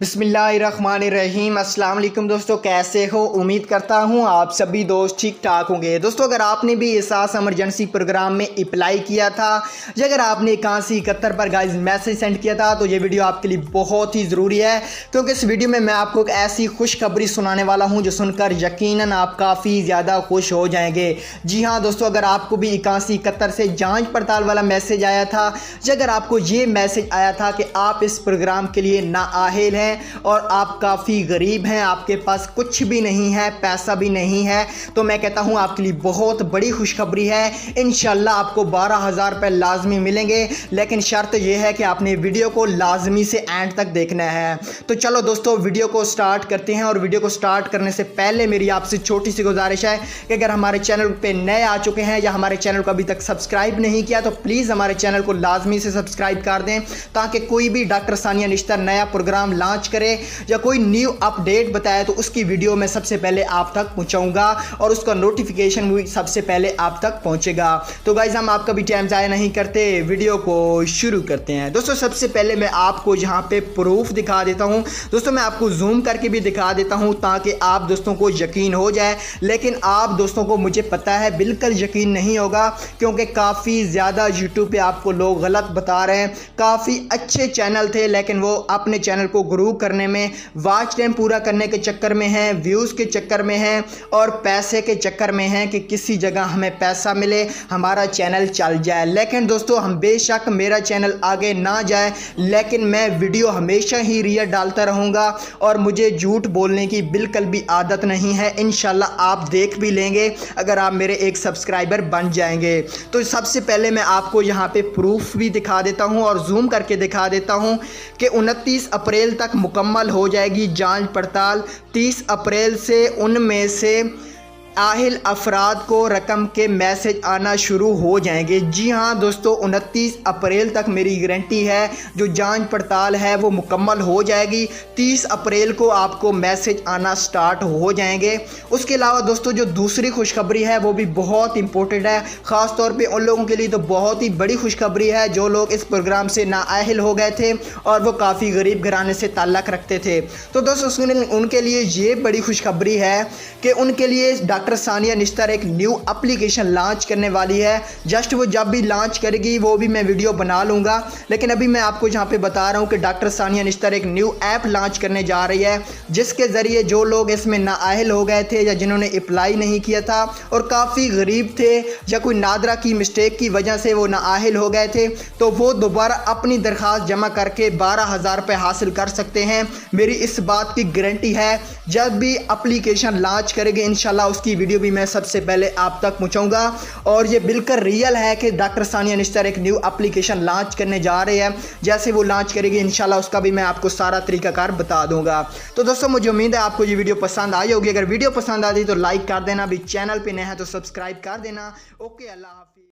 बिस्मिल्लाहिर्रहमानिर्रहीम। अस्सलाम वालेकुम दोस्तों, कैसे हो? उम्मीद करता हूँ आप सभी दोस्त ठीक ठाक होंगे। दोस्तों, अगर आपने भी एहसास इमरजेंसी प्रोग्राम में अप्लाई किया था या अगर आपने 8171 पर गाइस मैसेज सेंड किया था तो ये वीडियो आपके लिए बहुत ही ज़रूरी है, क्योंकि इस वीडियो में मैं आपको एक ऐसी खुशखबरी सुनाने वाला हूँ जो सुनकर यकीनन आप काफ़ी ज़्यादा खुश हो जाएंगे। जी हाँ दोस्तों, अगर आपको भी 8171 से जाँच पड़ताल वाला मैसेज आया था या अगर आपको ये मैसेज आया था कि आप इस प्रोग्राम के लिए नाअहल हैं और आप काफ़ी गरीब हैं, आपके पास कुछ भी नहीं है, पैसा भी नहीं है, तो मैं कहता हूं आपके लिए बहुत बड़ी खुशखबरी है। इंशाल्लाह आपको 12,000 रुपये लाजमी मिलेंगे, लेकिन शर्त यह है कि आपने वीडियो को लाजमी से एंड तक देखना है। तो चलो दोस्तों, वीडियो को स्टार्ट करते हैं। और वीडियो को स्टार्ट करने से पहले मेरी आपसे छोटी सी गुजारिश है कि अगर हमारे चैनल पे नए आ चुके हैं या हमारे चैनल को अभी तक सब्सक्राइब नहीं किया तो प्लीज़ हमारे चैनल को लाजमी से सब्सक्राइब कर दें, ताकि कोई भी डॉक्टर सानिया निश्तर नया प्रोग्राम लॉन्च करे या कोई न्यू अपडेट बताए तो उसकी वीडियो मैं सबसे पहले आप तक पहुंचाऊंगा और उसका नोटिफिकेशन भी सबसे पहले आप तक पहुंचेगा। तो गाइस, हम आपका भी टाइम ज़ाया नहीं करते, वीडियो को शुरू करते हैं। दोस्तों, सबसे पहले मैं आपको यहाँ पे प्रूफ दिखा देता हूँ। दोस्तों, मैं आपको जूम करके भी दिखा देता हूँ ताकि आप दोस्तों को यकीन हो जाए, लेकिन आप दोस्तों को मुझे पता है बिल्कुल यकीन नहीं होगा, क्योंकि काफ़ी ज़्यादा यूट्यूब पे आपको लोग गलत बता रहे हैं। काफ़ी अच्छे चैनल थे लेकिन वो अपने चैनल को ग्रो करने में, वॉच टाइम पूरा करने के चक्कर में हैं, व्यूज़ के चक्कर में हैं और पैसे के चक्कर में हैं कि किसी जगह हमें पैसा मिले, हमारा चैनल चल जाए। लेकिन दोस्तों, हम बेशक मेरा चैनल आगे ना जाए, लेकिन मैं वीडियो हमेशा ही रियल डालता रहूँगा और मुझे झूठ बोलने की बिल्कुल भी आदत नहीं है। इंशाल्लाह आप देख भी लेंगे अगर आप मेरे एक सब्सक्राइबर बन जाएंगे। तो सबसे पहले मैं आपको यहाँ पे प्रूफ भी दिखा देता हूँ और जूम करके दिखा देता हूँ कि 29 अप्रैल तक मुकम्मल हो जाएगी जांच पड़ताल। 30 अप्रैल से उनमें से आहिल अफराद को रकम के मैसेज आना शुरू हो जाएंगे। जी हाँ दोस्तों, 29 अप्रैल तक मेरी गारंटी है जो जांच पड़ताल है वो मुकम्मल हो जाएगी। 30 अप्रैल को आपको मैसेज आना स्टार्ट हो जाएंगे। उसके अलावा दोस्तों, जो दूसरी खुशखबरी है वो भी बहुत इंपॉर्टेंट है, ख़ास तौर पे उन लोगों के लिए तो बहुत ही बड़ी खुशखबरी है जो लोग इस प्रोग्राम से नाअहल हो गए थे और वो काफ़ी गरीब घराने से ताल्लुक़ रखते थे। तो दोस्तों, उनके लिए ये बड़ी खुशखबरी है कि उनके लिए डॉक्टर सानिया निश्तर एक न्यू एप्लीकेशन लॉन्च करने वाली है। जस्ट वो जब भी लॉन्च करेगी वो भी मैं वीडियो बना लूँगा, लेकिन अभी मैं आपको यहाँ पे बता रहा हूँ कि डॉक्टर सानिया निश्तर एक न्यू ऐप लॉन्च करने जा रही है, जिसके ज़रिए जो लोग इसमें नाअहल हो गए थे या जिन्होंने अप्लाई नहीं किया था और काफ़ी गरीब थे या कोई नादरा की मिस्टेक की वजह से वो नाअहल हो गए थे, तो वो दोबारा अपनी दरख्वास्त जमा करके 12,000 रुपये हासिल कर सकते हैं। मेरी इस बात की गारंटी है, जब भी एप्लीकेशन लॉन्च करेंगे इंशाल्लाह उसकी वीडियो भी मैं सबसे पहले आप तक पहुंचाऊंगा। और ये बिल्कुल रियल है कि डॉक्टर सानिया निश्तर एक न्यू एप्लीकेशन लॉन्च करने जा रहे हैं। जैसे वो लॉन्च करेगी इंशाल्लाह उसका भी मैं आपको सारा तरीकाकार बता दूंगा। तो दोस्तों, मुझे उम्मीद है आपको ये वीडियो पसंद आई होगी। अगर वीडियो पसंद आ गई तो लाइक कर देना, अभी चैनल पे नए हैं तो सब्सक्राइब कर देना। ओके, अल्लाह हाफ़िज़।